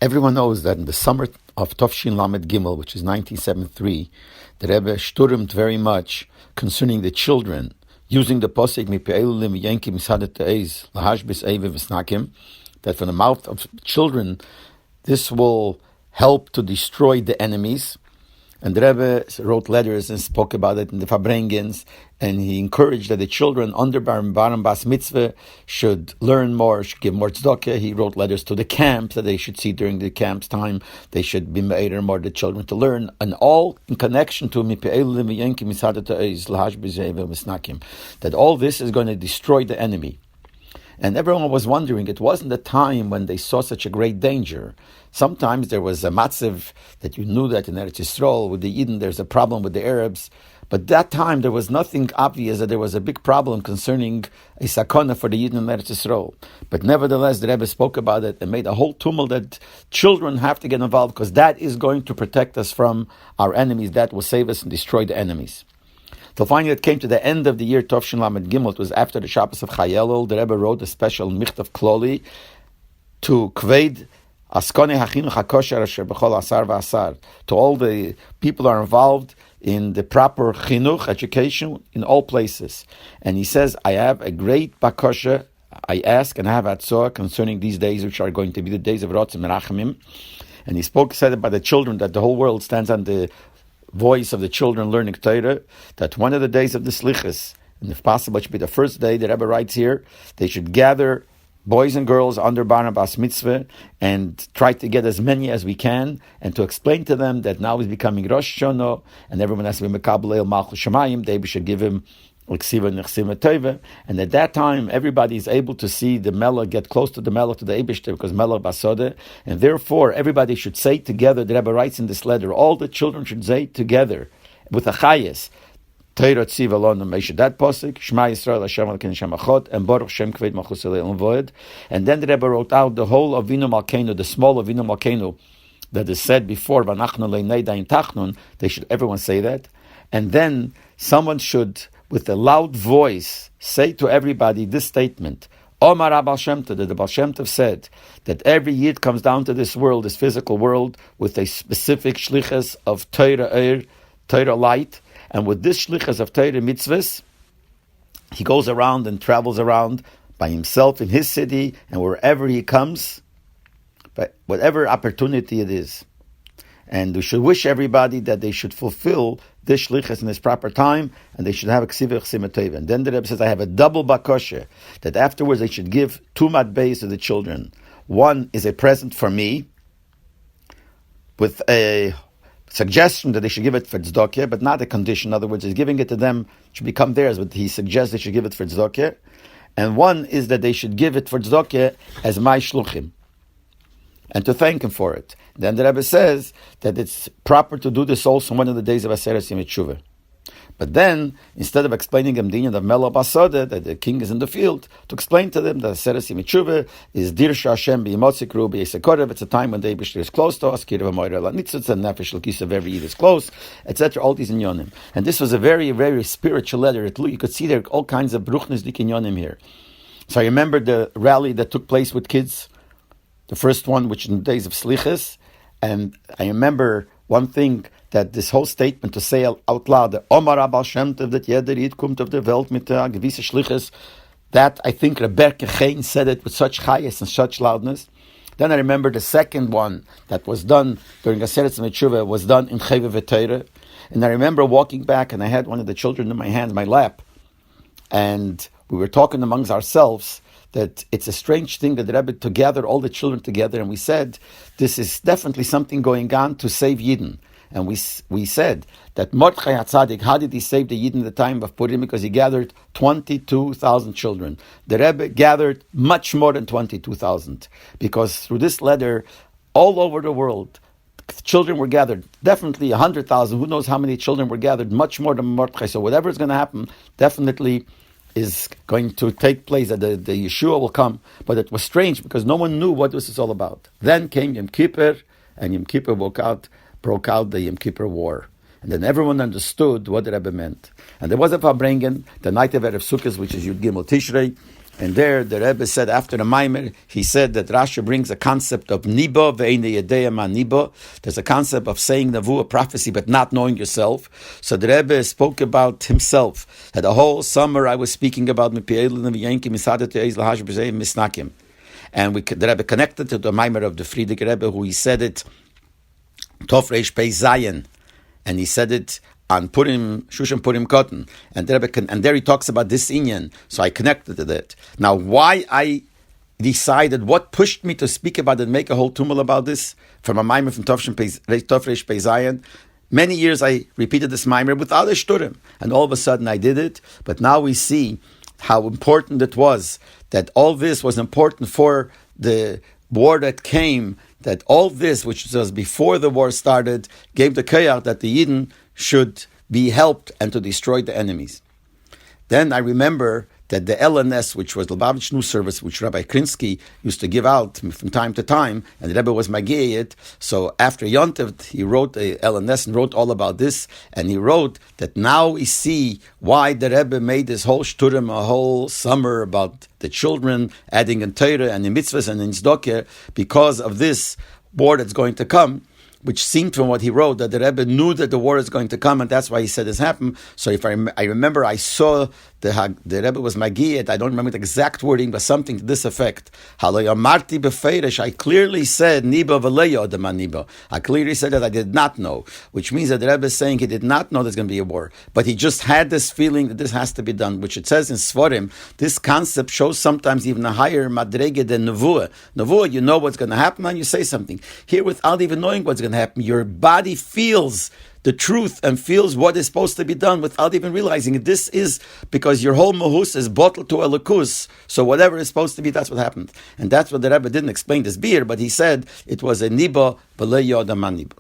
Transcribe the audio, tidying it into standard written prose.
Everyone knows that in the summer of Tovshin Lamed Gimel, which is 1973, the Rebbe Shturem very much concerning the children, using the posik mipe'elulim yenkim misadet te'ez lahashbis eive v'snakim, that from the mouth of children, this will help to destroy the enemies. And the Rebbe wrote letters and spoke about it in the Fabrengens, and he encouraged that the children under Baram Bas Mitzvah should learn more, should give more tzedakah. He wrote letters to the camps that they should see during the camp's time. They should be made more the children to learn, and all in connection to that all this is going to destroy the enemy. And everyone was wondering, it wasn't a time when they saw such a great danger. Sometimes there was a matziv that you knew that in Eretz Yisrael, with the Yidden, there's a problem with the Arabs. But that time, there was nothing obvious that there was a big problem concerning a sakana for the Yidden in Eretz Yisrael. But nevertheless, the Rebbe spoke about it and made a whole tumult that children have to get involved, because that is going to protect us from our enemies. That will save us and destroy the enemies. So finally, it came to the end of the year Tovshin Lamed Gimel. It was after the Shabbos of Chayelul. The Rebbe wrote a special michtav kloli to kved askone hachinuch hakosher asher b'chol asar v'asar, to all the people who are involved in the proper chinuch education in all places. And he says, I have a great bakosha. I ask and I have atzor concerning these days, which are going to be the days of Rotzim and Rachamim. And he said about the children, that the whole world stands on the voice of the children learning Torah, that one of the days of the Slichas, and if possible it should be the first day, the Rebbe writes here, they should gather boys and girls under Bar Bas Mitzvah and try to get as many as we can, and to explain to them that now is becoming Rosh Hashanah and everyone has to be Mekabel El Malchus Shamayim. They should give him and at that time, everybody is able to see the Melech, get close to the Melech, to the Eibishter, because Melech Basode, and therefore everybody should say together, the Rebbe writes in this letter, all the children should say together, with a chayes, Teira Tziv Alon Meisha, that posik, Shema Yisrael Hashem Elokeinu Hashem Echad, and Baruch Shem Kved Malchus Elel Voed. And then the Rebbe wrote out the whole Avinu Malkeinu, the small Avinu Malkeinu, that is said before, Vanachnu Leinei Dain Tachnun, they should, everyone say that. And then someone should, with a loud voice, say to everybody this statement. Omar Baal Shem Tov, that the Baal Shem Tov said that every Yid comes down to this world, this physical world, with a specific shlichus of Torah Torah light, and with this shlichus of Torah mitzvahs, he goes around and travels around by himself in his city and wherever he comes, but whatever opportunity it is. And we should wish everybody that they should fulfill this shlichus in this proper time, and they should have a ksivah chsimateva. And then the Rebbe says, I have a double bakosha, that afterwards they should give two matbeis to the children. One is a present for me, with a suggestion that they should give it for tzedakah, but not a condition. In other words, he's giving it to them, it should become theirs, but he suggests they should give it for tzedakah. And one is that they should give it for tzedakah as my shluchim, and to thank him for it. Then the Rebbe says that it's proper to do this also one of the days of Aseret Yemei Tshuva. But then, instead of explaining them the inyan of Melech Basode, that the king is in the field, to explain to them that Aseret Yemei Tshuva is Dirsha Hashem B'Yimotzik B'Yisekorev. It's a time when the Eibishter is close to us, Kirev HaMoira LaNitzutz, and Nefesh L'Kis of every Yid is close, etc. All these inyanim. And this was a very, very spiritual letter. You could see there all kinds of bruchnes dik inyanim here. So I remember the rally that took place with kids, the first one, which in the days of Slichas. And I remember one thing, that this whole statement to say out loud, the Omar Baal Shem Tov, that jeder Yid kommt auf der Welt mit der gewisse Schlichus, that I think Rebbe Chaim said it with such chayes and such loudness. Then I remember the second one that was done during Aseret Yemei Tshuva was done in Chayve V'Teira. And I remember walking back and I had one of the children in my hand, my lap, and we were talking amongst ourselves that it's a strange thing that the Rebbe to gather all the children together, and we said this is definitely something going on to save Yidden. And we said that Mordechai HaTzadik, how did he save the Yidden at the time of Purim? Because he gathered 22,000 children. The Rebbe gathered much more than 22,000, because through this letter, all over the world, children were gathered. Definitely 100,000. Who knows how many children were gathered? Much more than Mordechai. So whatever is going to happen, definitely is going to take place, that the Yeshua will come. But it was strange because no one knew what this is all about. Then came Yom Kippur, and Yom Kippur broke out the Yom Kippur War. And then everyone understood what the Rebbe meant. And there was a Fabrengen, the night of Erev Sukkot, which is Yud Gimel Tishrei, And there, the Rebbe said, after the Maimer, he said that Rashi brings a concept of Nibo, ve'eine yedeya ma Nibo. There's a concept of saying Nevuah, prophecy, but not knowing yourself. So the Rebbe spoke about himself, that the whole summer I was speaking about and the Rebbe connected to the Maimer of the Friedrich Rebbe, who he said it, Tov Reish Pei Zayin, and he said it on Purim, Shushan Purim Cotton, and there he talks about this inyan. So I connected to that. Now, why I decided, what pushed me to speak about it and make a whole tumult about this, from a mimer from Tov Reish Pei Zayin. Many years I repeated this mimer without a Shturem, and all of a sudden I did it. But now we see how important it was, that all this was important for the war that came, that all this, which was before the war started, gave the koyach that the Yidden should be helped and to destroy the enemies. Then I remember that the LNS, which was the Lubavitch News Service, which Rabbi Krinsky used to give out from time to time, and the Rebbe was Magiyah. So after Yontiv, he wrote the LNS and wrote all about this, and he wrote that now we see why the Rebbe made this whole Shturem, a whole summer about the children, adding in Torah and in mitzvahs and in tzedakah, because of this war that's going to come, which seemed from what he wrote that the Rebbe knew that the war is going to come, and that's why he said this happened. So if I remember, I saw the Rebbe was Magiyat. I don't remember the exact wording, but something to this effect. I clearly said Niba v'leyo adama Niba. I clearly said that I did not know, which means that the Rebbe is saying he did not know there's going to be a war, but he just had this feeling that this has to be done, which it says in Svarim. This concept shows sometimes even a higher madrege than Nevuah. Nevuah, you know what's going to happen and you say something. Here, without even knowing what's going to happen, your body feels the truth and feels what is supposed to be done without even realizing it. This is because your whole mahus is bottled to a lakus. So whatever is supposed to be, that's what happened. And that's what the Rebbe didn't explain this beer, but he said it was a niba b'le yodam niba.